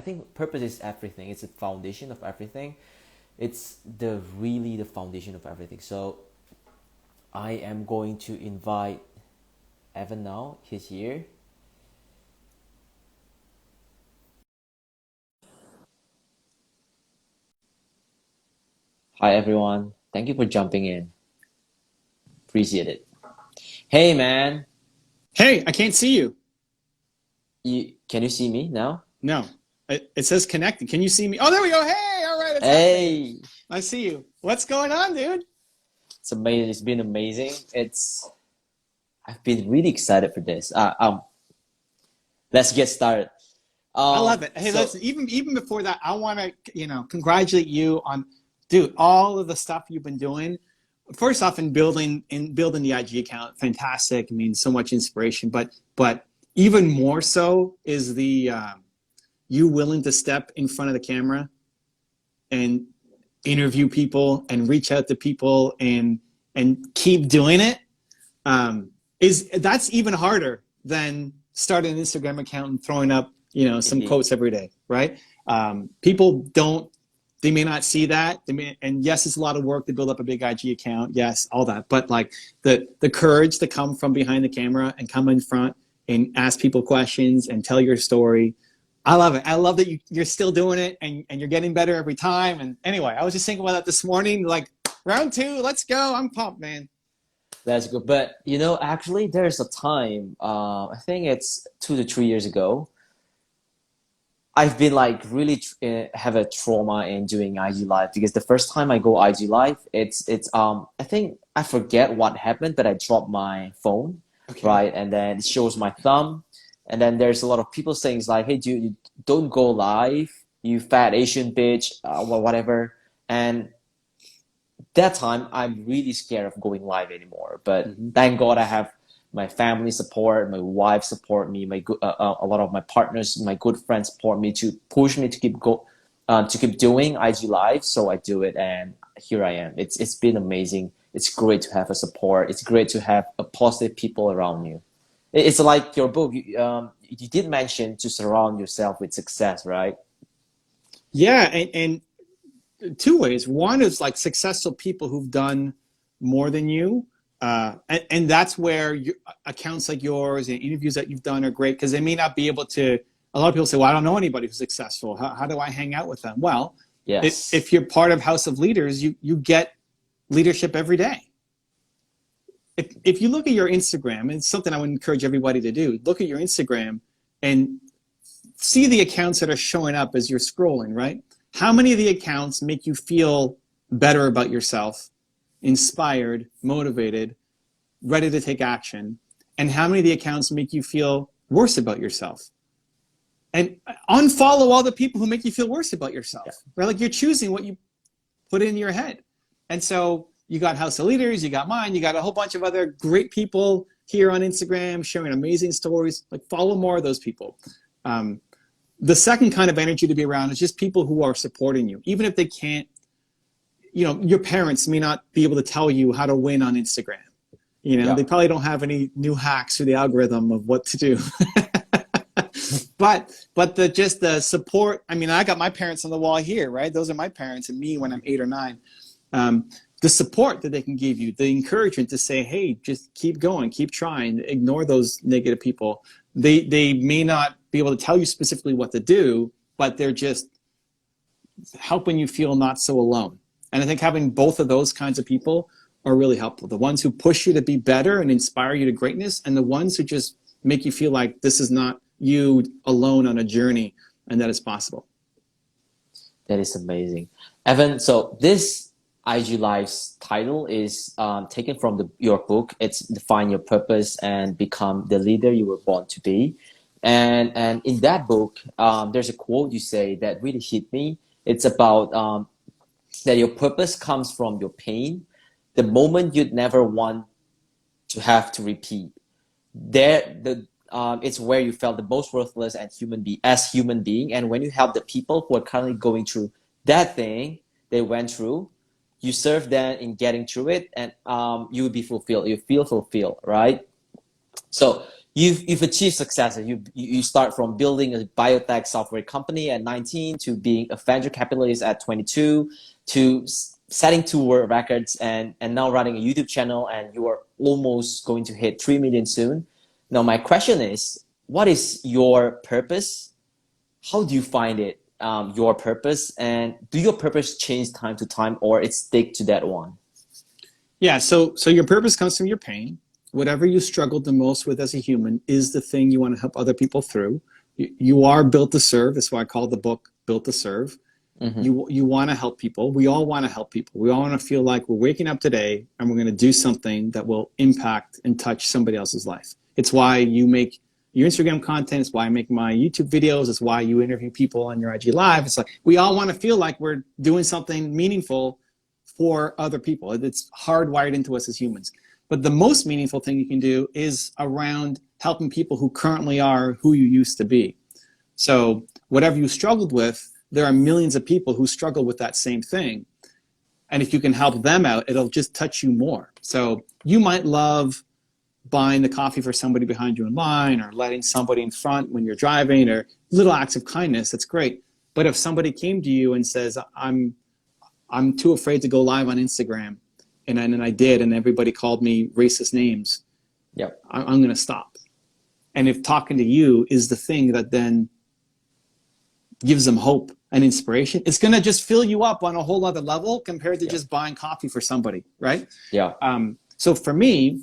think purpose is everything. It's the foundation of everything. It's the really the foundation of everything. So I am going to invite Evan now. He's here. Hi everyone. Thank you for jumping in. Appreciate it. Hey man, Hey, I can't see you. can you see me now? No, it says connected. Can you see me? Oh, there we go. Hey, all right, it's happening. Hey, I see you. What's going on, dude? it's amazing. It's been amazing. I've been really excited for this. Let's get started. I love it. Hey, So listen, even before that, I want to, congratulate you on, dude, all of the stuff you've been doing. First off, in building the IG account, fantastic. I mean, so much inspiration, but even more so is the you willing to step in front of the camera and interview people and reach out to people and keep doing it. Is that's even harder than starting an Instagram account and throwing up, some indeed, quotes every day, right? People don't, they may not see that. And yes, it's a lot of work to build up a big IG account. Yes, all that. But like the courage to come from behind the camera and come in front and ask people questions and tell your story. I love it. I love that you're still doing it and you're getting better every time. And anyway, I was just thinking about that this morning, like round 2, let's go. I'm pumped, man. that's good. But actually, there's a time. I think it's 2 to 3 years ago. I've been like really have a trauma in doing IG live because the first time I go IG live, it's I think I forget what happened, but I dropped my phone, Okay. right, and then it shows my thumb, and then there's a lot of people saying it's like, hey, dude, you don't go live, you fat Asian bitch, whatever, and that time I'm really scared of going live anymore. But Mm-hmm. thank God I have my family support, my wife support me, my good, a lot of my partners, my good friends support me to push me to to keep doing IG live. So I do it, and here I am. It's been amazing. It's great to have a support. It's great to have a positive people around you. It's like your book. You did mention to surround yourself with success, right? Yeah, and two ways. One is like successful people who've done more than you. And that's where accounts like yours and interviews that you've done are great because they may not be able to. A lot of people say, well, I don't know anybody who's successful. How do I hang out with them? Well, Yes, if you're part of House of Leaders, you get leadership every day. If you look at your Instagram, and it's something I would encourage everybody to do, look at your Instagram and see the accounts that are showing up as you're scrolling, right? How many of the accounts make you feel better about yourself, inspired, motivated, ready to take action? And how many of the accounts make you feel worse about yourself? And unfollow all the people who make you feel worse about yourself, yeah, right? Like you're choosing what you put in your head. And so you got House of Leaders, you got mine, you got a whole bunch of other great people here on Instagram sharing amazing stories. Like follow more of those people. Um, the second kind of energy to be around is just people who are supporting you, even if they can't, your parents may not be able to tell you how to win on Instagram. yeah. They probably don't have any new hacks through the algorithm of what to do. but the support. I mean, I got my parents on the wall here, right? Those are my parents and me when I'm 8 or 9. The support that they can give you, the encouragement to say, hey, just keep going, keep trying, ignore those negative people. They may not be able to tell you specifically what to do, but they're just helping you feel not so alone. And I think having both of those kinds of people are really helpful. The ones who push you to be better and inspire you to greatness, and the ones who just make you feel like this is not you alone on a journey and that it's possible. That is amazing. Evan, so this IG Live's title is taken from your book. It's Define Your Purpose and Become the Leader You Were Born to Be. And in that book, there's a quote you say that really hit me. It's about that your purpose comes from your pain, the moment you'd never want to have to repeat. It's where you felt the most worthless and human being, and when you help the people who are currently going through that thing they went through, you serve them in getting through it, and you will be fulfilled. You feel fulfilled, right? So you've achieved success. You start from building a biotech software company at 19 to being a venture capitalist at 22 to setting two world records and now running a YouTube channel, and you are almost going to hit 3 million soon. Now, my question is, what is your purpose? How do you find it, your purpose? And do your purpose change time to time, or it stick to that one? Yeah, so your purpose comes from your pain. Whatever you struggled the most with as a human is the thing you want to help other people through. You are built to serve. That's why I call the book Built to Serve. You want to help people. We all want to help people. We all want to feel like we're waking up today and we're going to do something that will impact and touch somebody else's life. It's why you make your Instagram content. It's why I make my YouTube videos. It's why you interview people on your IG Live. It's like we all want to feel like we're doing something meaningful for other people. It's hardwired into us as humans. But the most meaningful thing you can do is around helping people who currently are who you used to be. So whatever you struggled with, there are millions of people who struggle with that same thing. And if you can help them out, it'll just touch you more. So you might love buying the coffee for somebody behind you in line, or letting somebody in front when you're driving, or little acts of kindness. That's great. But if somebody came to you and says, I'm too afraid to go live on Instagram, and then I did, and everybody called me racist names, Yep. I'm going to stop. And if talking to you is the thing that then gives them hope and inspiration, it's going to just fill you up on a whole other level compared to just buying coffee for somebody, right? Yeah. So for me,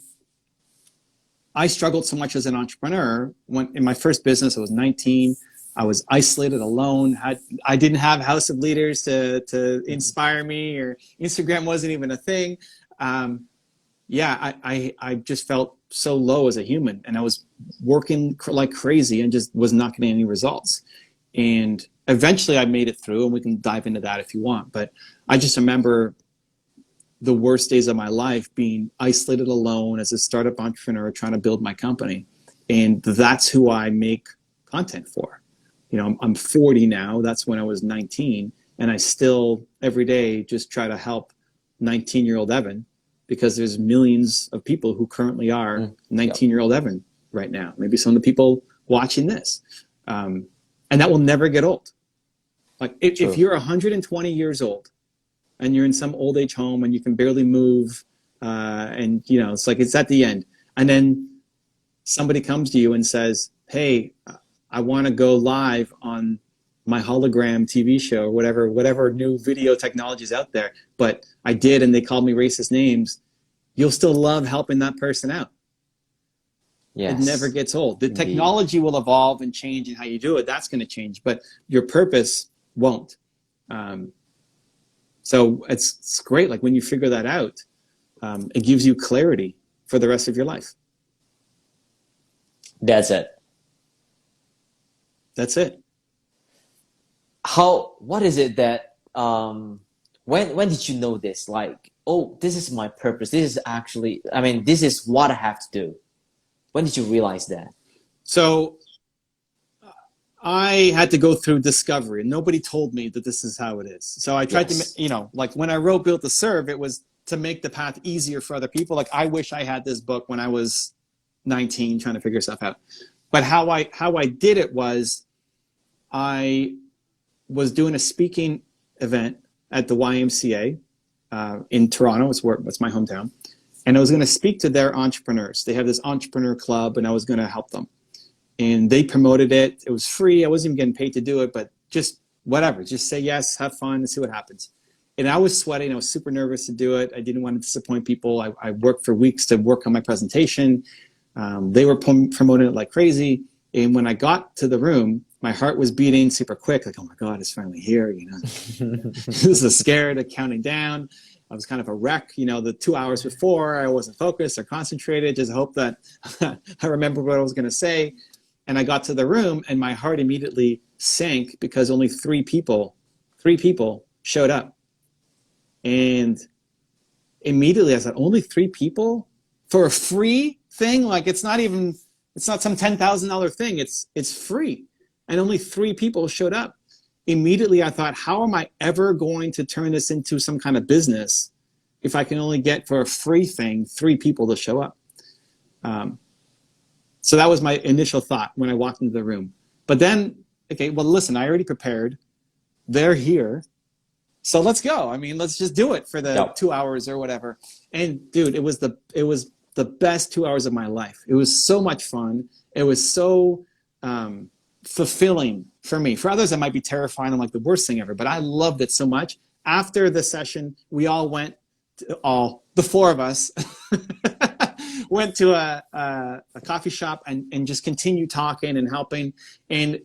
I struggled so much as an entrepreneur. When in my first business, I was 19. I was isolated, alone. I didn't have House of Leaders to inspire me, or Instagram wasn't even a thing. I just felt so low as a human, and I was working like crazy and just was not getting any results. And eventually I made it through, and we can dive into that if you want. But I just remember the worst days of my life being isolated, alone as a startup entrepreneur trying to build my company. And that's who I make content for. You know, I'm 40 now. That's when I was 19. And I still, every day, just try to help 19-year-old Evan, because there's millions of people who currently are 19-year-old Evan right now. Maybe some of the people watching this. And that will never get old. Like if you're 120 years old and you're in some old age home and you can barely move, and you know, it's like it's at the end. And then somebody comes to you and says, hey, I want to go live on my hologram TV show, or whatever new video technology is out there, but I did, and they called me racist names. You'll still love helping that person out. Yes. It never gets old. The technology will evolve and change, and how you do it, that's going to change, but your purpose won't. So it's great. Like when you figure that out, it gives you clarity for the rest of your life. That's it. That's it. What is it that, when did you know this? Like, oh, this is my purpose. This is actually, this is what I have to do. When did you realize that? So I had to go through discovery, and nobody told me that this is how it is. So I tried to, like when I wrote Built to Serve, it was to make the path easier for other people. Like I wish I had this book when I was 19 trying to figure stuff out. But how I did it was I was doing a speaking event at the YMCA in Toronto. It's my hometown. And I was going to speak to their entrepreneurs. They have this entrepreneur club, and I was going to help them. And they promoted it. It was free. I wasn't even getting paid to do it, but just whatever. Just say yes, have fun, and see what happens. And I was sweating. I was super nervous to do it. I didn't want to disappoint people. I worked for weeks to work on my presentation. They were promoting it like crazy. And when I got to the room, my heart was beating super quick. Like, oh my God, it's finally here. You know, this is scared of counting down. I was kind of a wreck. You know, the 2 hours before, I wasn't focused or concentrated. Just hope that I remember what I was going to say. And I got to the room, and my heart immediately sank because only three people showed up. And immediately I said, only 3 people for a free thing? Like it's not some $10,000 thing. It's free. And only 3 people showed up. Immediately I thought, how am I ever going to turn this into some kind of business if I can only get for a free thing 3 people to show up? So that was my initial thought when I walked into the room. But then, okay, well, listen, I already prepared. They're here. So let's go. I mean, let's just do it for the Yep. 2 hours or whatever. And dude, it was the best 2 hours of my life. It was so much fun. It was so fulfilling for me. For others, it might be terrifying and like the worst thing ever, but I loved it so much. After the session, we all went, the four of us, went to a coffee shop and just continued talking and helping. And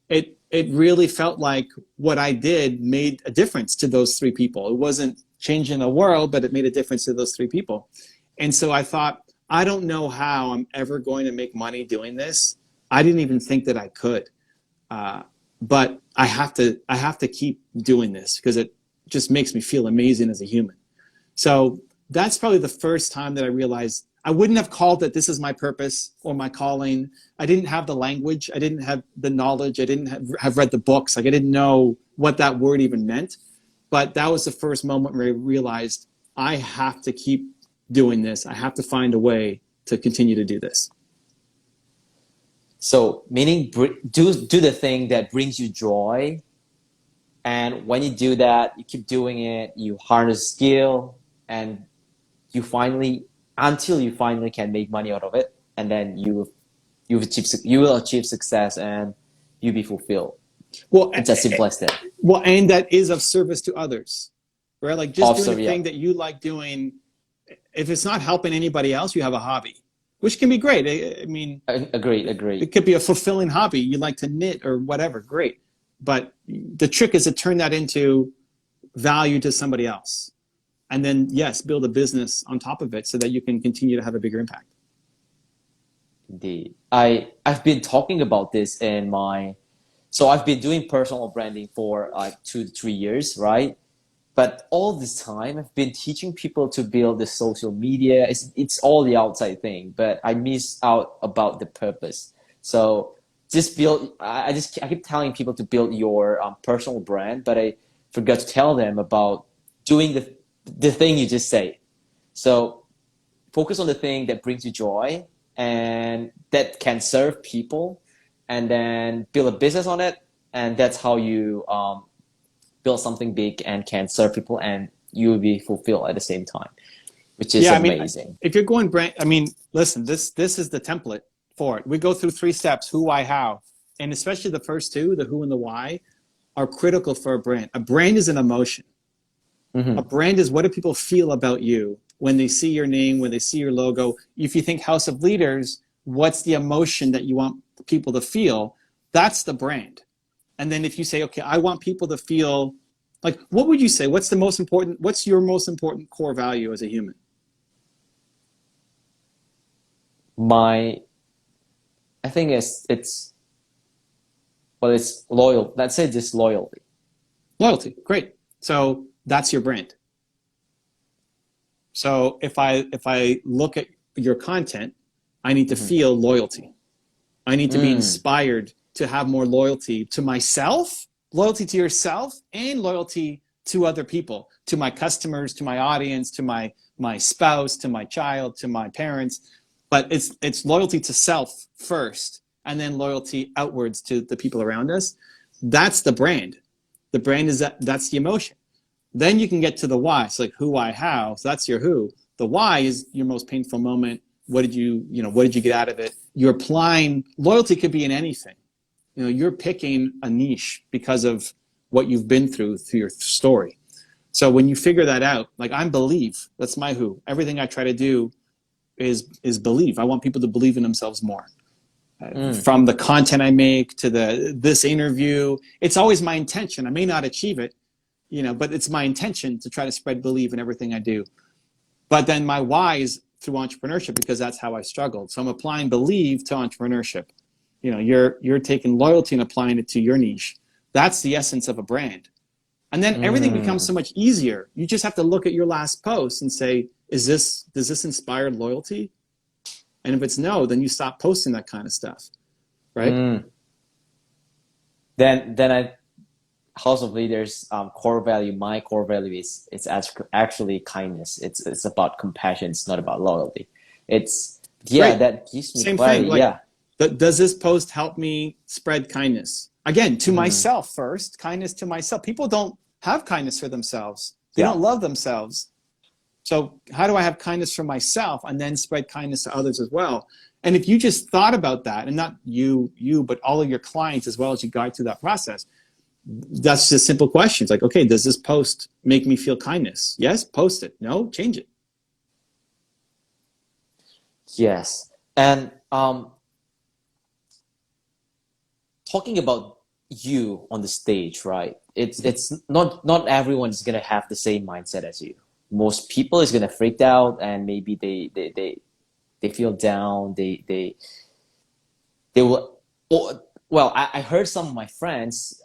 it really felt like what I did made a difference to those three people. It wasn't changing the world, but it made a difference to those three people. And so I thought, I don't know how I'm ever going to make money doing this. I didn't even think that I could. But I have to keep doing this because it just makes me feel amazing as a human. So that's probably the first time that I realized I wouldn't have called it this is my purpose or my calling. I didn't have the language. I didn't have the knowledge. I didn't have read the books. Like I didn't know what that word even meant. But that was the first moment where I realized I have to keep doing this. I have to find a way to continue to do this. So meaning do the thing that brings you joy. And when you do that, you keep doing it, you harness skill, and until you finally can make money out of it, and then you will achieve success and you'll be fulfilled. Well, it's as simple as that. Well, and that is of service to others, right? Like just Also, doing a thing that you like doing. If it's not helping anybody else, you have a hobby, which can be great. I mean, agreed. It could be a fulfilling hobby. You like to knit or whatever, great. But the trick is to turn that into value to somebody else. And then, yes, build a business on top of it so that you can continue to have a bigger impact. Indeed. I've been talking about this so I've been doing personal branding for like 2 to 3 years, right? But all this time I've been teaching people to build the social media. It's all the outside thing, but I miss out about the purpose. So I keep telling people to build your personal brand, but I forgot to tell them about doing the thing you just say. So focus on the thing that brings you joy and that can serve people, and then build a business on it. And that's how you build something big and can serve people, and you will be fulfilled at the same time, which is amazing. I mean, if you're going brand, I mean, listen, this is the template for it. We go through 3 steps: who, why, how. And especially the first 2, the who and the why, are critical for a brand. A brand is an emotion. Mm-hmm. A brand is what do people feel about you when they see your name, when they see your logo. If you think House of Leaders, what's the emotion that you want people to feel? That's the brand. And then if you say, okay, I want people to feel like, what would you say? What's your most important core value as a human? I think it's loyal. Let's say just loyalty. Loyalty, great. So that's your brand. So if I look at your content, I need to feel loyalty. I need to be inspired to have more loyalty to myself, loyalty to yourself, and loyalty to other people, to my customers, to my audience, to my spouse, to my child, to my parents. But it's loyalty to self first, and then loyalty outwards to the people around us. That's the brand. The brand is that's the emotion. Then you can get to the why. It's like who, why, how. So that's your who. The why is your most painful moment. What did you get out of it? You're applying loyalty could be in anything. You're picking a niche because of what you've been through your story. So when you figure that out, like I'm believe, that's my who. Everything I try to do is believe. I want people to believe in themselves more. From the content I make to this interview, it's always my intention. I may not achieve it, but it's my intention to try to spread belief in everything I do. But then my why is through entrepreneurship because that's how I struggled. So I'm applying believe to entrepreneurship. You're taking loyalty and applying it to your niche. That's the essence of a brand. And then everything becomes so much easier. You just have to look at your last post and say, does this inspire loyalty? And if it's no, then you stop posting that kind of stuff, right? Then House of Leaders core value. My core value is actually kindness. It's about compassion. It's not about loyalty. Great. That gives me Same clarity. thing. Like, Does this post help me spread kindness? Again, to myself first, kindness to myself. People don't have kindness for themselves. They don't love themselves. So how do I have kindness for myself and then spread kindness to others as well? And if you just thought about that, and not you, but all of your clients as well as you guide through that process, that's just simple questions like, okay, does this post make me feel kindness? Yes, post it. No, change it. Yes. And talking about you on the stage, right? It's not everyone is gonna have the same mindset as you. Most people is gonna freak out, and maybe they feel down. They will. Well, I heard some of my friends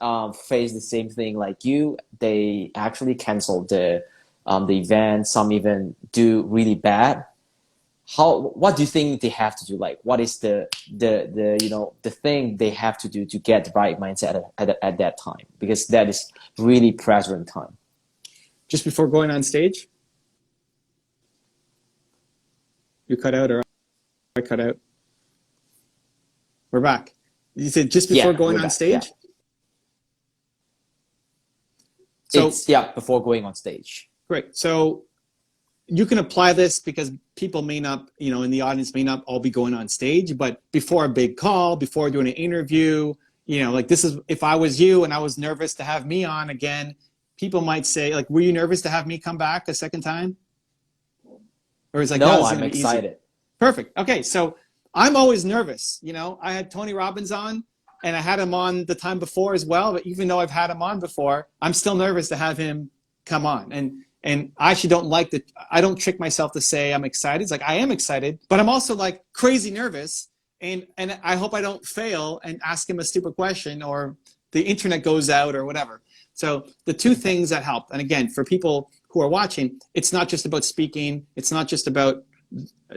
face the same thing like you. They actually canceled the event. Some even do really bad. What do you think they have to do? Like, what is the thing they have to do to get the right mindset at that time? Because that is really pressuring time. Just before going on stage? You cut out or I cut out? We're back. You said just before going on stage? Yeah. So before going on stage. Great. So you can apply this because people may not, in the audience may not all be going on stage, but before a big call, before doing an interview, like this is, if I was you and I was nervous to have me on again, people might say, like, were you nervous to have me come back a second time? Or it's like, no, I'm excited. Easy. Perfect. Okay. So I'm always nervous. I had Tony Robbins on and I had him on the time before as well. But even though I've had him on before, I'm still nervous to have him come on. And I actually I don't trick myself to say I'm excited. It's like, I am excited, but I'm also like crazy nervous. And I hope I don't fail and ask him a stupid question or the internet goes out or whatever. So the two things that help, and again, for people who are watching, it's not just about speaking. It's not just about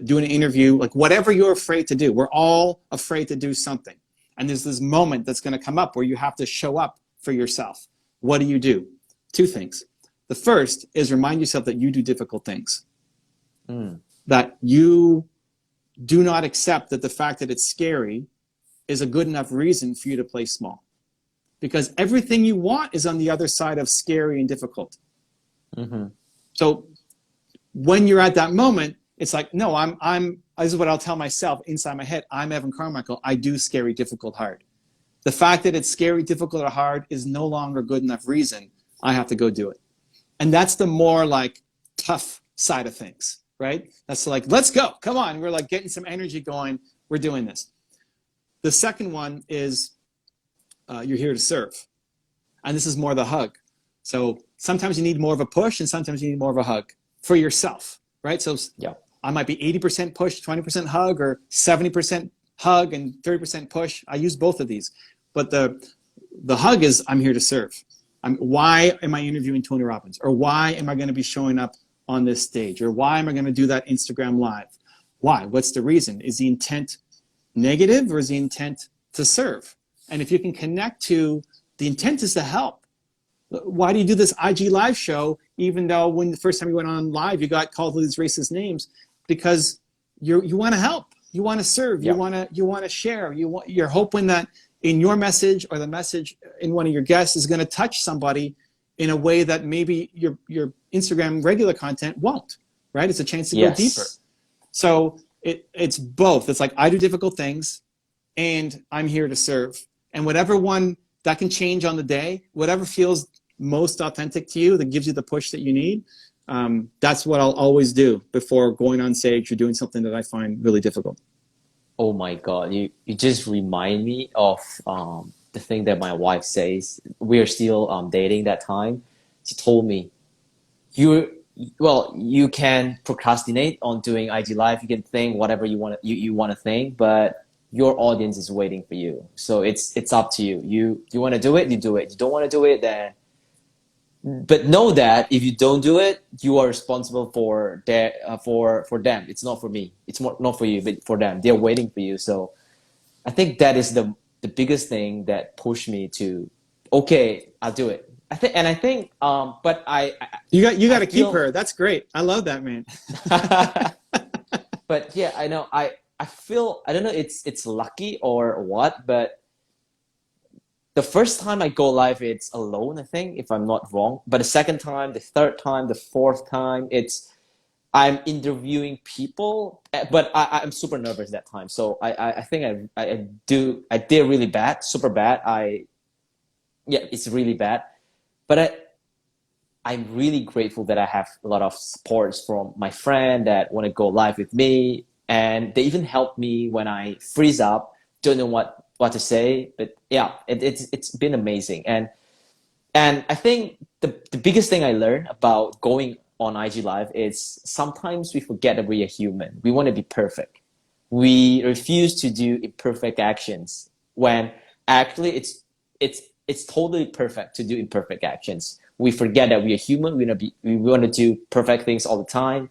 doing an interview, like whatever you're afraid to do. We're all afraid to do something. And there's this moment that's going to come up where you have to show up for yourself. What do you do? Two things. The first is remind yourself that you do difficult things. That you do not accept that the fact that it's scary is a good enough reason for you to play small. Because everything you want is on the other side of scary and difficult. So when you're at that moment, it's like, no, this is what I'll tell myself inside my head. I'm Evan Carmichael. I do scary, difficult, hard. The fact that it's scary, difficult, or hard is no longer good enough reason. I have to go do it. And that's the more like tough side of things, right? That's like, let's go. Come on. We're like getting some energy going. We're doing this. The second one is you're here to serve. And this is more the hug. So sometimes you need more of a push and sometimes you need more of a hug for yourself, right? So I might be 80% push, 20% hug, or 70% hug and 30% push. I use both of these. But the hug is, I'm here to serve. Why am I interviewing Tony Robbins? Or why am I going to be showing up on this stage? Or why am I going to do that Instagram live? Why? What's the reason? Is the intent negative or is the intent to serve? And if you can connect to the intent is to help. Why do you do this IG live show even though when the first time you went on live you got called these racist names? Because you want to help. You want to serve. You want to share. You're hoping that in your message or the message in one of your guests is going to touch somebody in a way that maybe your Instagram regular content won't, right? It's a chance to go deeper. So it's both. It's like I do difficult things and I'm here to serve. And whatever one that can change on the day, whatever feels most authentic to you that gives you the push that you need, that's what I'll always do before going on stage or doing something that I find really difficult. Oh my God, you just remind me of the thing that my wife says. We are still dating that time. She told me, you can procrastinate on doing IG Live. You can think whatever you want to think, but your audience is waiting for you. So it's up to you. You want to do it, you do it. You don't want to do it, then. But know that if you don't do it, you are responsible for them. It's not for me. It's not for you, but for them. They're waiting for you. So I think that is the biggest thing that pushed me to, okay, I'll do it. But you got to keep her. That's great. I love that, man. But yeah, I know. I feel, I don't know, it's lucky or what, but the first time I go live, it's alone, I think, if I'm not wrong. But the second time, the third time, the fourth time, I'm interviewing people, but I'm super nervous that time. So I think I did really bad, super bad. Yeah, it's really bad. But I'm really grateful that I have a lot of supports from my friend that want to go live with me, and they even help me when I freeze up, don't know what to say. But yeah, it's been amazing, and I think the biggest thing I learned about going on IG Live is sometimes we forget that we are human. We want to be perfect. We refuse to do imperfect actions when actually it's totally perfect to do imperfect actions. We forget that we are human. We want to do perfect things all the time,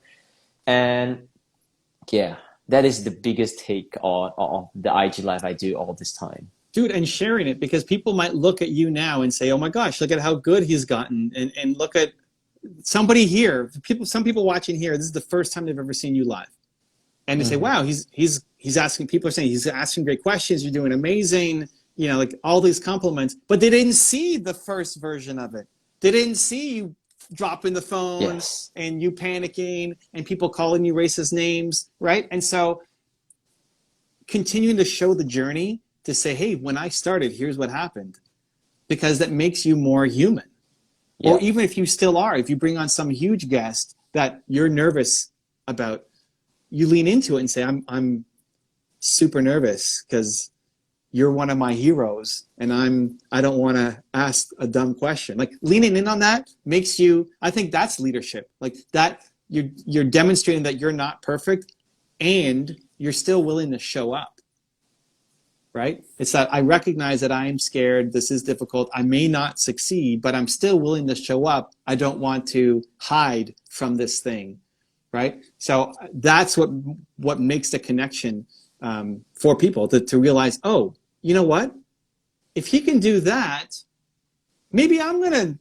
and yeah, that is the biggest take on the IG Live I do all this time. Dude, and sharing it, because people might look at you now and say, oh my gosh, look at how good he's gotten. And look at somebody here, some people watching here, this is the first time they've ever seen you live. And they say, wow, he's asking, people are saying he's asking great questions, you're doing amazing, you know, like all these compliments, but they didn't see the first version of it. They didn't see you dropping the phone Yes. and you panicking and people calling you racist names, right? And so continuing to show the journey, to say, hey, when I started, here's what happened, because that makes you more human. Yeah. Or even if you still are, if you bring on some huge guest that you're nervous about, you lean into it and say, I'm super nervous because you're one of my heroes and I don't want to ask a dumb question. Like leaning in on that makes you, I think that's leadership. Like that you're demonstrating that you're not perfect and you're still willing to show up. Right? It's that I recognize that I am scared. This is difficult. I may not succeed, but I'm still willing to show up. I don't want to hide from this thing. Right? So that's what makes the connection for people to realize, oh, you know what? If he can do that, maybe I'm going to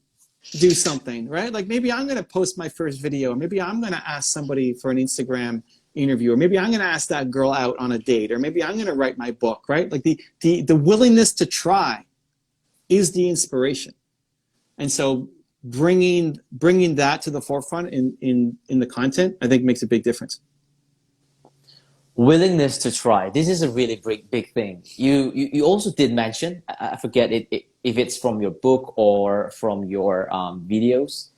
do something, right? Like maybe I'm going to post my first video, or maybe I'm going to ask somebody for an Instagram interview, or maybe I'm going to ask that girl out on a date, or maybe I'm going to write my book, right? Like the willingness to try is the inspiration. And so bringing that to the forefront in the content, I think makes a big difference. Willingness to try. This is a really big thing. You also did mention, I forget if it's from your book or from your videos,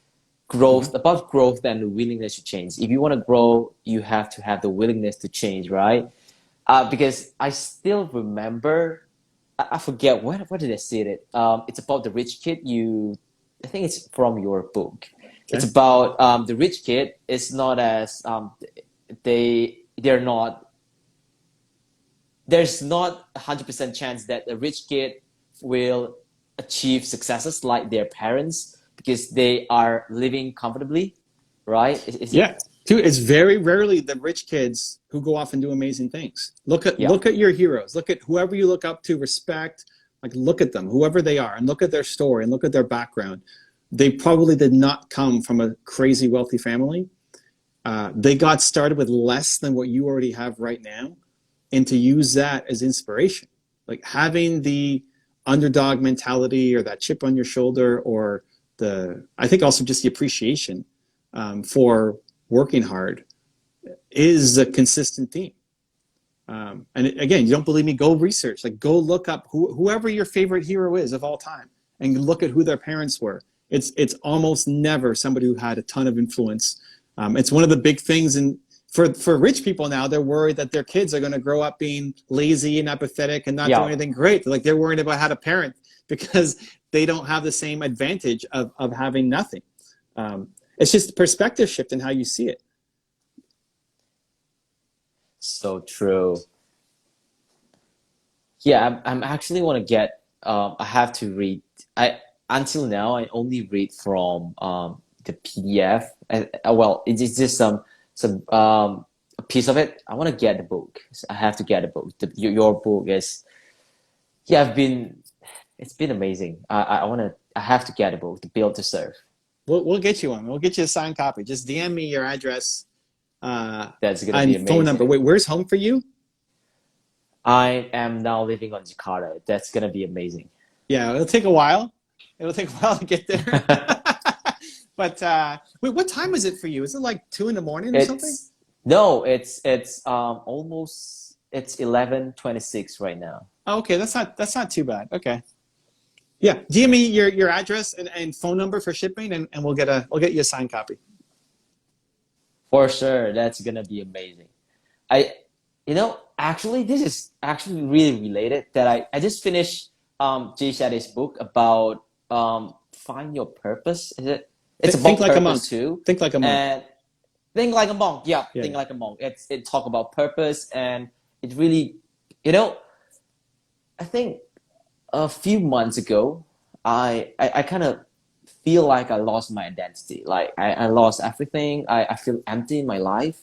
growth, about growth and the willingness to change. If you want to grow, you have to have the willingness to change, right? Because I still remember, I forget what did I say it. It's about the rich kid. I think it's from your book. Okay. It's about the rich kid is not as they're not. There's not 100% chance that a rich kid will achieve successes like their parents because they are living comfortably, right? Yeah. Dude, it's very rarely the rich kids who go off and do amazing things. Look at your heroes. Look at whoever you look up to, respect. Like look at them, whoever they are, and look at their story and look at their background. They probably did not come from a crazy wealthy family. They got started with less than what you already have right now, and to use that as inspiration. Like having the underdog mentality or that chip on your shoulder, or I think also just the appreciation for working hard is a consistent theme. And again, you don't believe me, go research, like go look up whoever your favorite hero is of all time and look at who their parents were. It's almost never somebody who had a ton of influence. It's one of the big things for rich people now. They're worried that their kids are going to grow up being lazy and apathetic and not doing anything great. They're worried about how to parent because they don't have the same advantage of having nothing. It's just perspective shift in how you see it. So true. Yeah, I'm actually want to get. I have to read. Until now I only read from the PDF. Well, it's just some a piece of it. I want to get the book. I have to get a book. Your book is. Yeah, it's been amazing. I have to get a book, to Build to Serve. We'll get you one. We'll get you a signed copy. Just DM me your address. That's gonna be and amazing. phone number. Wait, where's home for you? I am now living on Jakarta. That's gonna be amazing. Yeah, it'll take a while. It'll take a while to get there. But wait, what time is it for you? Is it like 2 in the morning or something? It's no, it's almost it's 11:26 right now. Oh, okay, that's not too bad. Okay. Yeah. DM me your address and phone number for shipping and we'll get you a signed copy. For sure, that's gonna be amazing. I, actually, this is actually really related. That I just finished Jay Shetty's book about find your purpose. Is it? It's Think about like a monk. purpose too, Think like a monk. and think like a monk. Yeah, Yeah, think yeah. like a monk. It talk about purpose, and it really, you know, I think a few months ago, I kind of feel like I lost my identity. Like I lost everything. I feel empty in my life.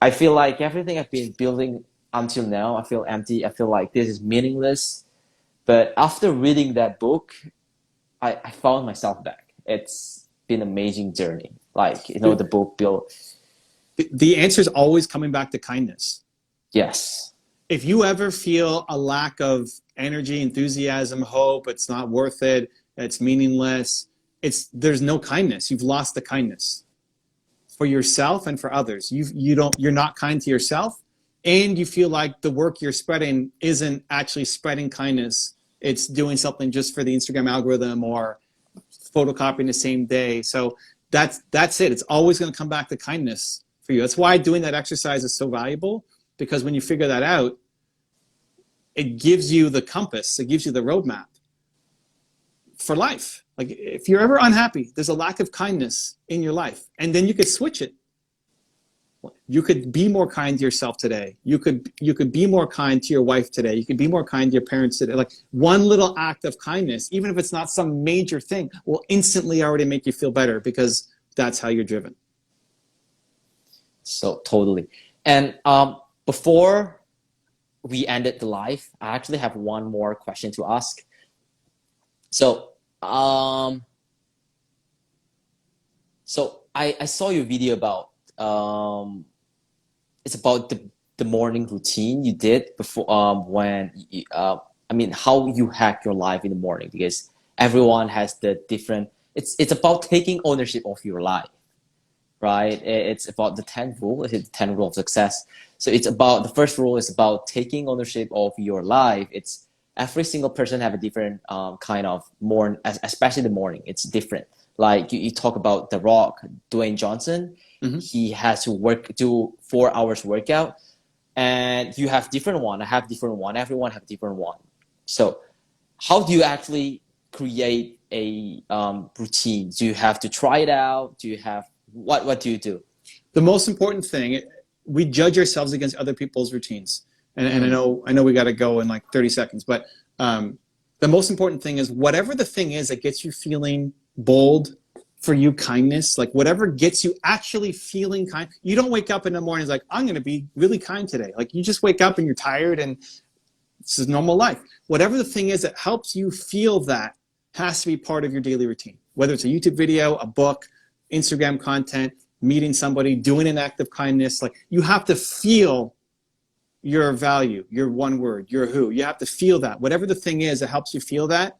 I feel like everything I've been building until now, I feel empty. I feel like this is meaningless. But after reading that book, I found myself back. It's been an amazing journey. Like, the book built, The answer is always coming back to kindness. yes, If you ever feel a lack of energy, enthusiasm, hope, it's not worth it, it's meaningless, there's no kindness. You've lost the kindness for yourself and for others. You're not kind to yourself, and you feel like the work you're spreading isn't actually spreading kindness. It's doing something just for the Instagram algorithm or photocopying the same day. So that's it. It's always going to come back to kindness for you. That's why doing that exercise is so valuable, because when you figure that out, it gives you the compass, it gives you the roadmap for life. Like if you're ever unhappy, there's a lack of kindness in your life, and then you could switch it. You could be more kind to yourself today. You could be more kind to your wife today. You could be more kind to your parents today. Like one little act of kindness, even if it's not some major thing, will instantly already make you feel better, because that's how you're driven. so totally. And before we ended the live, I actually have one more question to ask. So, I saw your video about it's about the morning routine you did before when I mean how you hack your life in the morning, because everyone has the different. It's about taking ownership of your life, right? It's about the 10 rule. It's the 10 rule of success. So it's about the first rule is about taking ownership of your life. It's every single person have a different kind of morning, especially the morning. It's different. Like you talk about The Rock, Dwayne Johnson. Mm-hmm. He has to do 4 hours workout, and you have different one. I have different one. Everyone have different one. So how do you actually create a routine? Do you have to try it out? Do you have what do you do? The most important thing, we judge ourselves against other people's routines. And I know we got to go in like 30 seconds, but the most important thing is whatever the thing is that gets you feeling bold, for you kindness, like whatever gets you actually feeling kind. You don't wake up in the morning like, I'm going to be really kind today. Like you just wake up and you're tired and this is normal life. Whatever the thing is that helps you feel that has to be part of your daily routine, whether it's a YouTube video, a book, Instagram content, meeting somebody, doing an act of kindness. Like you have to feel your value, your one word, your who. You have to feel that. Whatever the thing is that helps you feel that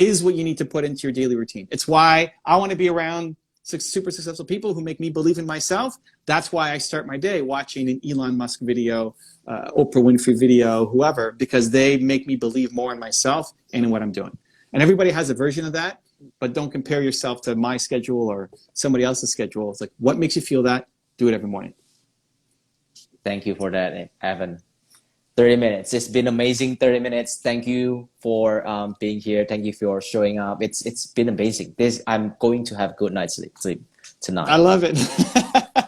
is what you need to put into your daily routine. It's why I want to be around super successful people who make me believe in myself. That's why I start my day watching an Elon Musk video, Oprah Winfrey video, whoever, because they make me believe more in myself and in what I'm doing. And everybody has a version of that, but don't compare yourself to my schedule or somebody else's schedule. It's like, what makes you feel that? Do it every morning. Thank you for that, Evan. 30 minutes. It's been amazing 30 minutes. Thank you for being here. Thank you for showing up. It's been amazing. I'm going to have good night's sleep tonight. I love it.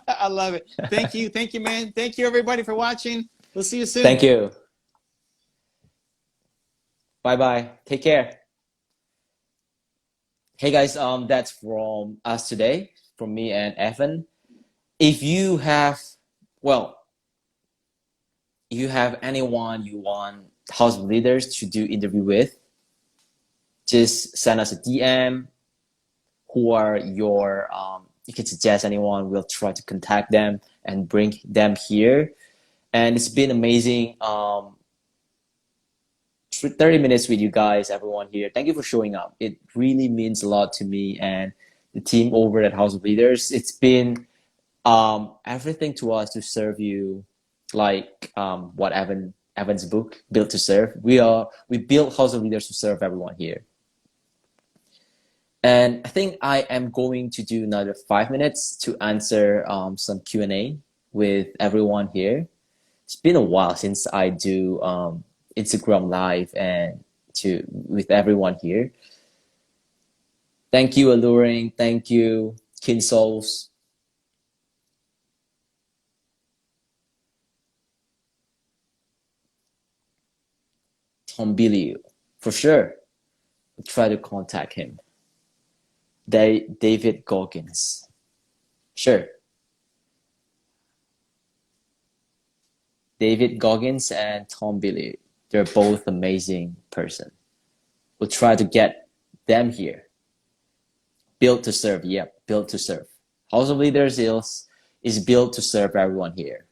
I love it. Thank you. Thank you, man. Thank you, everybody, for watching. We'll see you soon. Thank you. Bye-bye. Take care. Hey, guys. That's from us today, from me and Evan. If you have, you have anyone you want house leaders to do interview with, just send us a DM. Who are your, you can suggest anyone. We'll try to contact them and bring them here. And it's been amazing. 30 minutes with you guys, everyone here. Thank you for showing up. It really means a lot to me and the team over at House of Leaders. It's been everything to us to serve you, like what Evan's book, Built to Serve. We built House of Leaders to serve everyone here. And I think I am going to do another 5 minutes to answer some Q&A with everyone here. It's been a while since I do Instagram Live and with everyone here. Thank you, Alluring. Thank you, Kinsouls. Tom Billy, for sure. We'll try to contact him. David Goggins. Sure. David Goggins and Tom Billy. They're both amazing person. We'll try to get them here. Built to serve. Yep, built to serve. House of Leaders is built to serve everyone here.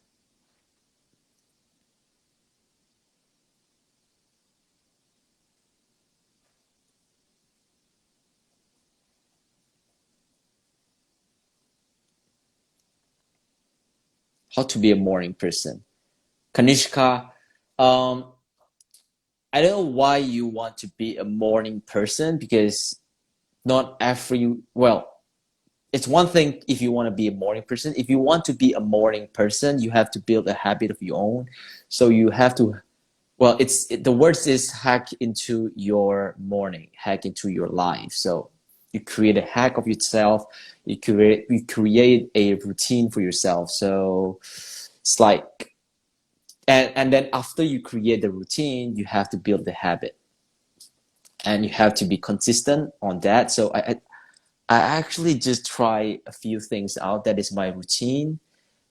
How to be a morning person. Kanishka, I don't know why you want to be a morning person, because not every, well, it's one thing if you want to be a morning person. If you want to be a morning person, you have to build a habit of your own. So you have to, well, the words is hack into your morning, hack into your life. So you create a hack of yourself. You create a routine for yourself. So it's like, and then after you create the routine, you have to build the habit, and you have to be consistent on that. So I actually just try a few things out. That is my routine.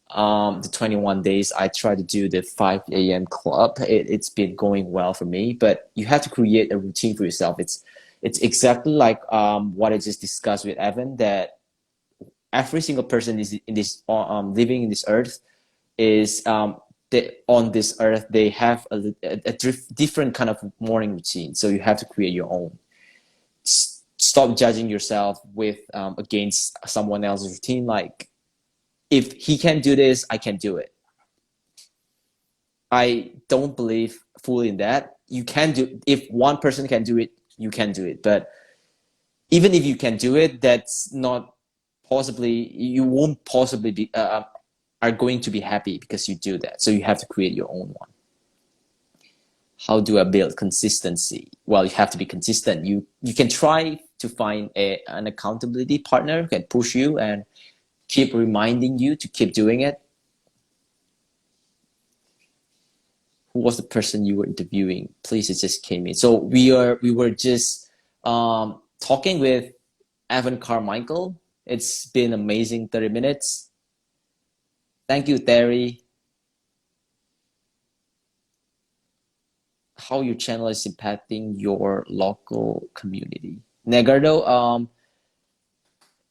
The 21 days, I try to do the 5 a.m. club. It's been going well for me, but you have to create a routine for yourself. It's exactly like what I just discussed with Evan, that every single person is in this living in this earth is on this earth, they have a different kind of morning routine. So you have to create your own. Stop judging yourself with against someone else's routine. Like, if he can do this, I can do it. I don't believe fully in that. You can do, if one person can do it, you can do it. But even if you can do it, that's not possibly, you won't possibly be are going to be happy because you do that. So you have to create your own one. How do I build consistency? Well, you have to be consistent. You can try to find an accountability partner who can push you and keep reminding you to keep doing it. Who was the person you were interviewing? Please, it just came in. So we were just talking with Evan Carmichael. It's been amazing 30 minutes. Thank you, Terry. How your channel is impacting your local community. Negardo,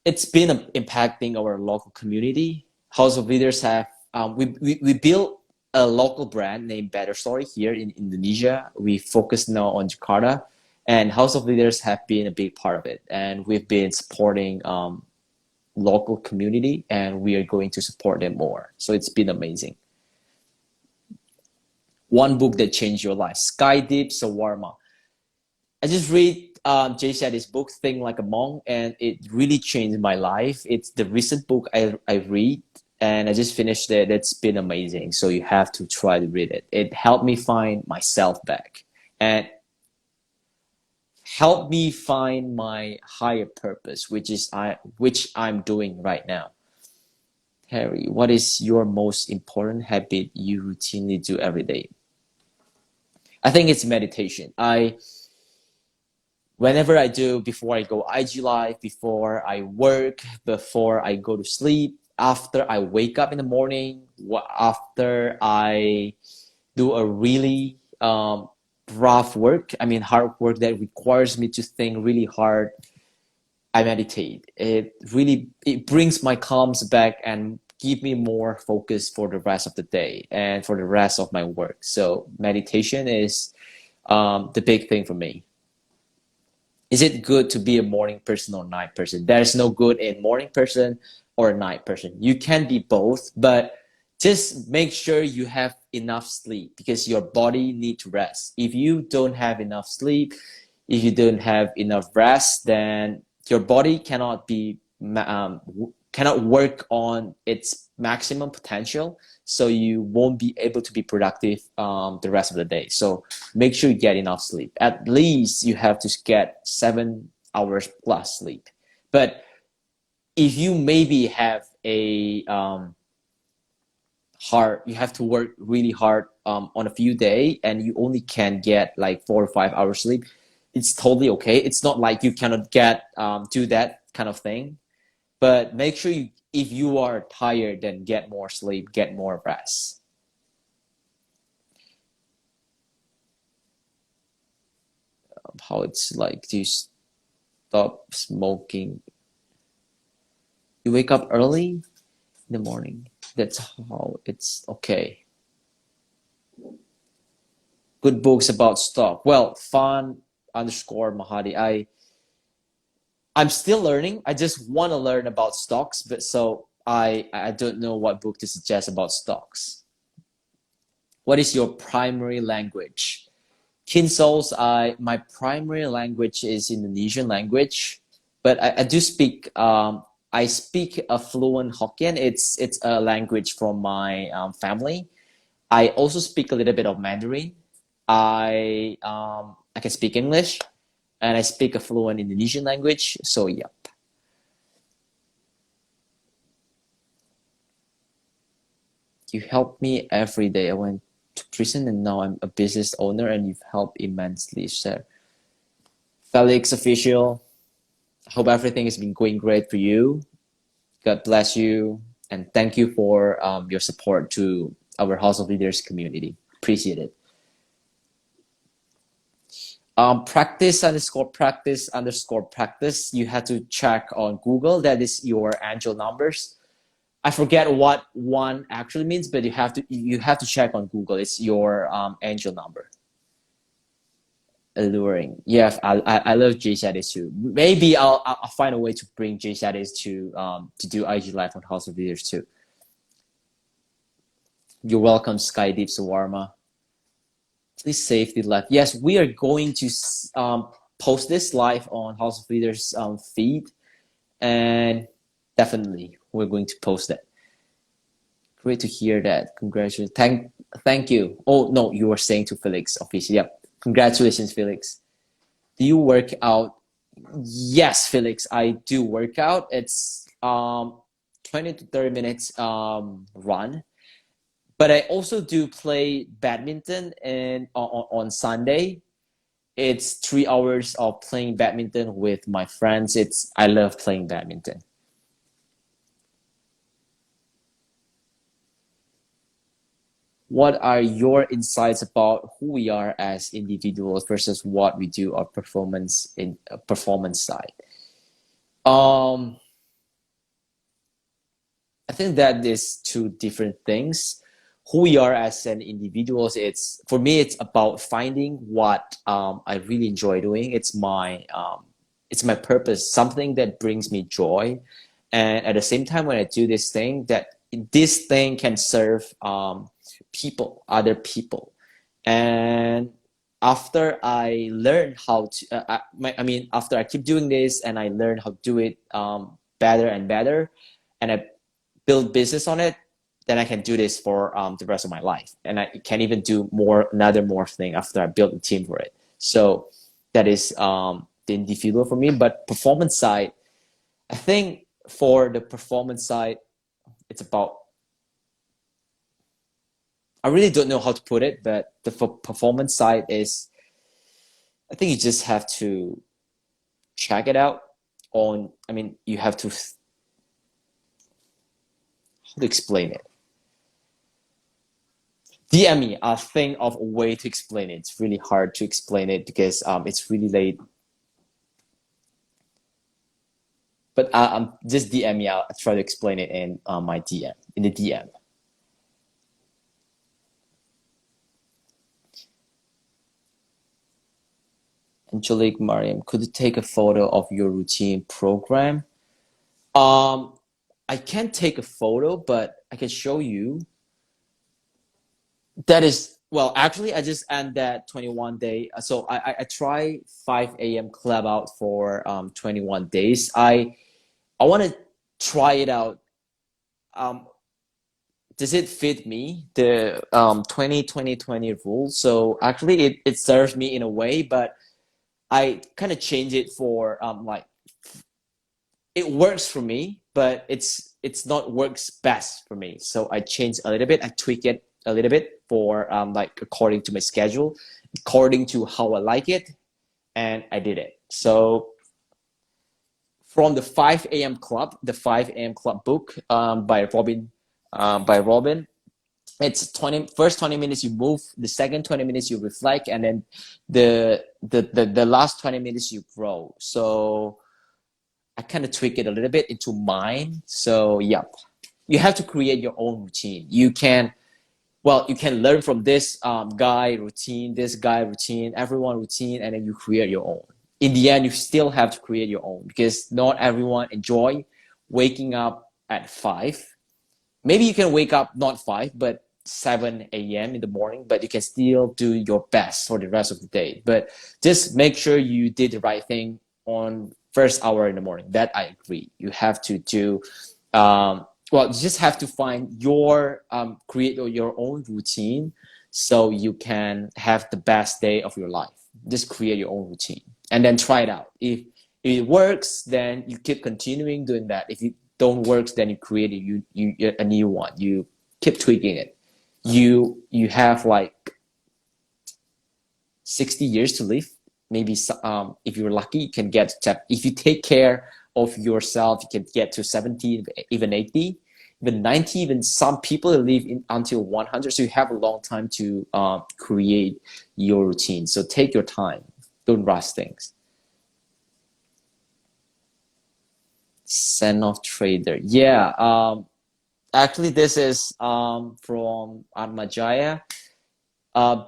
it's been impacting our local community. House of Leaders have, we built a local brand named Better Story here in Indonesia. We focus now on Jakarta, and House of Leaders have been a big part of it. And we've been supporting local community, and we are going to support them more. So it's been amazing. One book that changed your life. Sky Deep Sawarma. I just read Jay Shetty's book, Think Like a Monk, and it really changed my life. It's the recent book I read, and I just finished it. It's been amazing. So you have to try to read it. It helped me find myself back, and helped me find my higher purpose, which I'm doing right now. Harry, what is your most important habit you routinely do every day? I think it's meditation. Whenever I do, before I go IG live, before I work, before I go to sleep, after I wake up in the morning, after I do a really rough work, hard work that requires me to think really hard, I meditate. It brings my calms back and give me more focus for the rest of the day and for the rest of my work. So meditation is the big thing for me. Is it good to be a morning person or night person? There's no good in morning person or a night person. You can be both, but just make sure you have enough sleep because your body needs to rest. If you don't have enough sleep, if you don't have enough rest, then your body cannot work on its maximum potential, so you won't be able to be productive the rest of the day. So make sure you get enough sleep. At least you have to get 7 hours plus sleep. But if you maybe have a you have to work really hard on a few days and you only can get like 4 or 5 hours sleep, it's totally okay. It's not like you cannot do that kind of thing. But make sure if you are tired, then get more sleep, get more rest. How it's like to stop smoking. You wake up early in the morning. That's how it's okay. Good books about stock. Well, fan_Mahadi. I'm still learning. I just want to learn about stocks, but so I don't know what book to suggest about stocks. What is your primary language? Kinsols, my primary language is Indonesian language, but I do speak. I speak a fluent Hokkien. It's a language from my family. I also speak a little bit of Mandarin. I can speak English. And I speak a fluent Indonesian language, so yep. You help me every day. I went to prison and now I'm a business owner and you've helped immensely, sir. Felix Official, I hope everything has been going great for you. God bless you. And thank you for your support to our House of Leaders community. Appreciate it. Practice_practice. You have to check on Google. That is your angel numbers. I forget what one actually means, but you have to check on Google. It's your angel number. Alluring. Yeah, I love Jay Shaddis too. Maybe I'll find a way to bring Jay Shaddis to do IG Live on House of Leaders too. You're welcome, Skydeep Sawarma. Please save the live. Yes, we are going to post this live on House of Leaders feed, and definitely we're going to post it. Great to hear that. Congratulations. Thank you. Oh no, you were saying to Felix officially. Yep. Congratulations, Felix. Do you work out? Yes, Felix, I do work out. It's 20 to 30 minutes run. But I also do play badminton and on Sunday. It's 3 hours of playing badminton with my friends. I love playing badminton. What are your insights about who we are as individuals versus what we do our performance side? I think that is two different things. Who we are as an individuals, for me it's about finding what I really enjoy doing. It's my purpose, something that brings me joy, and at the same time when I do this thing can serve other people. And after I learn how to after I keep doing this and I learn how to do it better and better, and I build business on it, then I can do this for the rest of my life. And I can even do another thing after I build a team for it. So that is the individual for me. But performance side, I think for the performance side, it's about, I really don't know how to put it, but the performance side is, I think you just have to check it out you have to, how to explain it? DM me. I'll think of a way to explain it. It's really hard to explain it because it's really late. But just DM me. I'll try to explain it in my DM. in the DM. Angelique Mariam, could you take a photo of your routine program? Um, I can't take a photo, but I can show you. That is, well, actually, I just end that 21 day. So I try 5 a.m. club out for 21 days. I want to try it out. Um, does it fit me, the 20 rule? So actually, it serves me in a way, but I kind of change it for like it works for me, but it's not works best for me. So I change a little bit. I tweak it a little bit for like according to my schedule, according to how I like it, and I did it. So from the 5 a.m. club, the 5 a.m. club book by Robin. It's 20 minutes you move, the second 20 minutes you reflect, and then the last 20 minutes you grow. So I kind of tweak it a little bit into mine. So yep, you have to create your own routine. You can learn from this guy routine, this guy routine, everyone routine, and then you create your own. In the end, you still have to create your own because not everyone enjoy waking up at 5. Maybe you can wake up not 5, but 7 a.m. in the morning, but you can still do your best for the rest of the day. But just make sure you did the right thing on first hour in the morning. That I agree. You have to do, you just have to find your, create your own routine so you can have the best day of your life. Just create your own routine and then try it out. If it works, then you keep continuing doing that. If it don't work, then you create a new one. You keep tweaking it. You have like 60 years to live. Maybe if you're lucky, you can get to, if you take care of yourself, you can get to 70, even 80, even 90. Even some people live until 100. So you have a long time to create your routine. So take your time. Don't rush things. Send off trader. Yeah. Actually, this is from Atmajaya.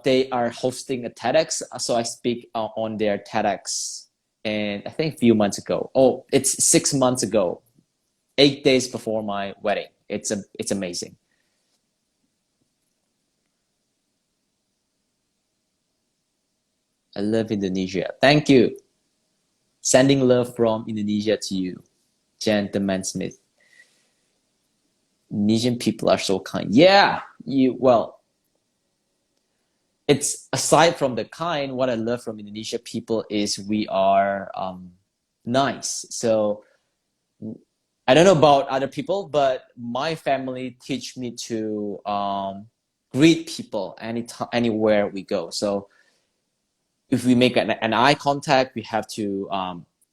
They are hosting a TEDx, so I speak on their TEDx, and I think a few months ago. Oh, it's 6 months ago, 8 days before my wedding. It's amazing. I love Indonesia. Thank you. Sending love from Indonesia to you, Gentleman Smith. Indonesian people are so kind. Yeah, it's aside from the kind, what I love from Indonesia people is we are nice. So I don't know about other people, but my family teach me to greet people anywhere we go. So if we make an eye contact, we have to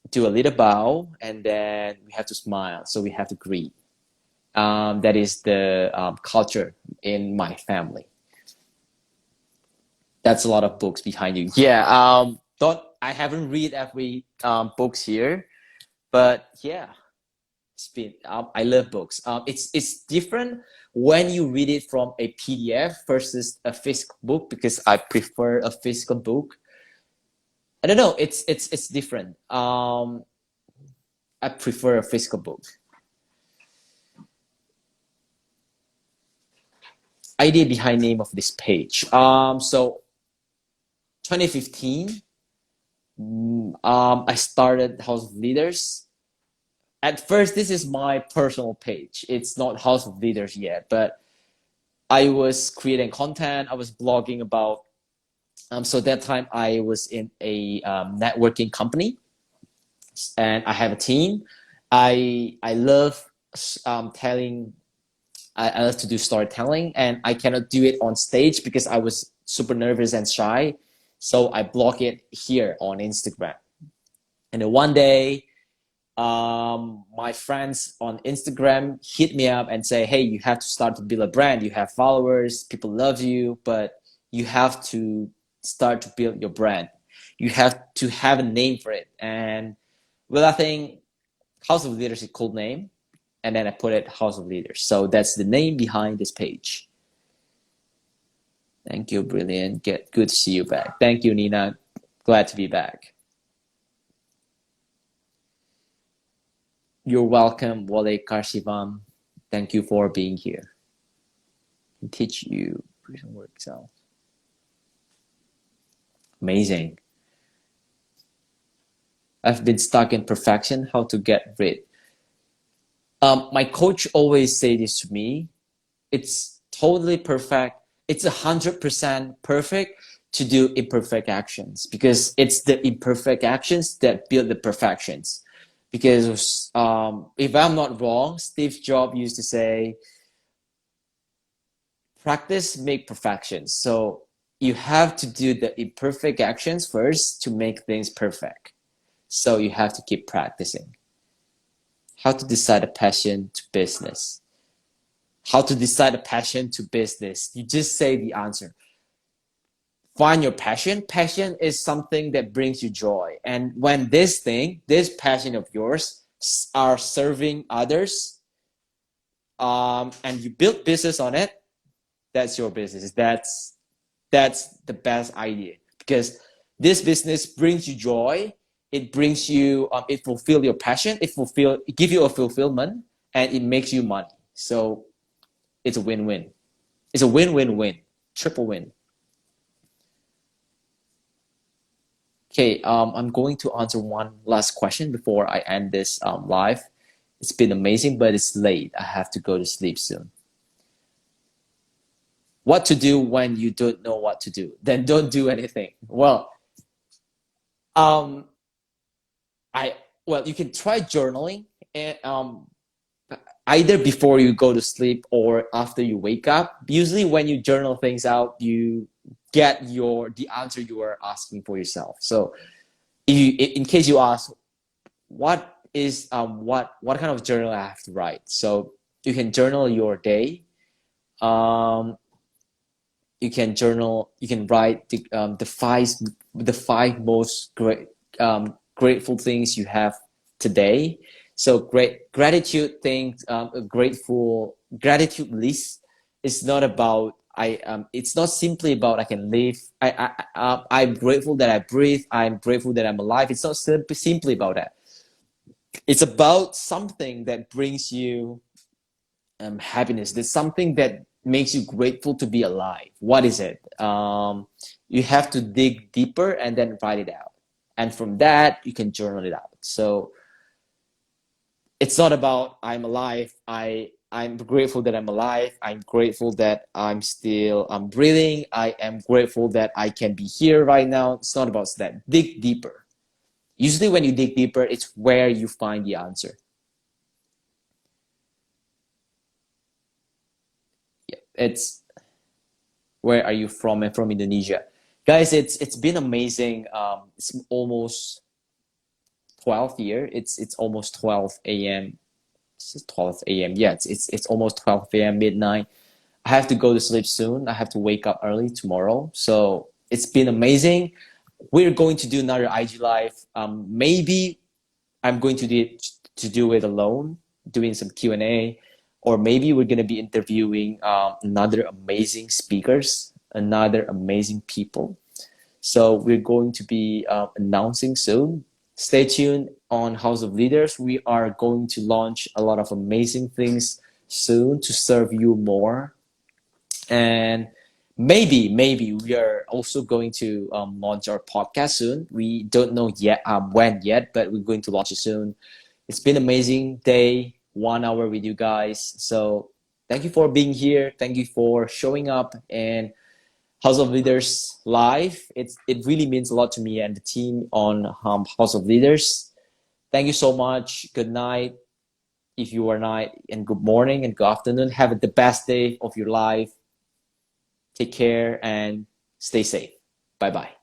do a little bow, and then we have to smile. So we have to greet. That is the culture in my family. That's a lot of books behind you. Yeah. I haven't read every books here, but yeah, I love books. It's different when you read it from a PDF versus a physical book because I prefer a physical book. I don't know. It's different. I prefer a physical book. Idea behind name of this page. So 2015, I started House of Leaders. At first, this is my personal page. It's not House of Leaders yet, but I was creating content. I was blogging about. So that time I was in a networking company, and I have a team. I love telling. I love to do storytelling, and I cannot do it on stage because I was super nervous and shy. So I blog it here on Instagram. And then one day, my friends on Instagram hit me up and say, hey, you have to start to build a brand. You have followers, people love you, but you have to start to build your brand. You have to have a name for it. And well, I think House of Leaders is a cool name. and then I put it House of Leaders. So that's the name behind this page. Thank you, brilliant. Good to see you back. Thank you, Nina. Glad to be back. You're welcome, Wale Karshivam. Thank you for being here. I can teach you prison work itself. Amazing. I've been stuck in perfection. How to get rid? My coach always say this to me. It's totally perfect. It's 100% perfect to do imperfect actions, because it's the imperfect actions that build the perfections. Because if I'm not wrong, Steve Jobs used to say, practice make perfection. So you have to do the imperfect actions first to make things perfect. So you have to keep practicing. How to decide a passion to business. How to decide a passion to business. You just say the answer. Find your passion. Passion is something that brings you joy. And when this passion of yours are serving others, and you build business on it, that's your business. That's the best idea, because this business brings you joy. It brings you, it fulfill your passion. It give you a fulfillment, and it makes you money. So it's a win-win. It's a win-win-win, triple win. Okay, I'm going to answer one last question before I end this live. It's been amazing, but it's late. I have to go to sleep soon. What to do when you don't know what to do? Then don't do anything. Well, you can try journaling, and either before you go to sleep or after you wake up. Usually, when you journal things out, you get the answer you are asking for yourself. So, in case you ask, what kind of journal I have to write? So you can journal your day. You can write the five most grateful things you have today. So gratitude things, gratitude list is not about it's not simply about I can live. I'm grateful that I breathe. I'm grateful that I'm alive. It's not simply about that. It's about something that brings you happiness. There's something that makes you grateful to be alive. What is it? You have to dig deeper and then write it out. And from that, you can journal it out. So it's not about I'm alive. I'm grateful that I'm alive. I'm grateful that I'm breathing. I am grateful that I can be here right now. It's not about that. Dig deeper. Usually when you dig deeper, it's where you find the answer. It's where are you from? I'm from Indonesia. Guys, it's been amazing. It's almost 12th year. It's almost 12 a.m. It's 12 a.m. Yeah, it's almost 12 a.m. midnight. I have to go to sleep soon. I have to wake up early tomorrow. So it's been amazing. We're going to do another IG live. Maybe I'm going to do it alone, doing some Q&A, or maybe we're going to be interviewing another amazing speakers, another amazing people. So we're going to be announcing soon. Stay tuned on House of Leaders. We are going to launch a lot of amazing things soon to serve you more. And maybe we are also going to launch our podcast soon. We don't know yet when yet, but we're going to launch it soon. It's been an amazing day, 1 hour with you guys. So thank you for being here. Thank you for showing up and House of Leaders live. It really means a lot to me and the team on House of Leaders. Thank you so much. Good night if you are night, and good morning and good afternoon. Have the best day of your life. Take care and stay safe. Bye-bye.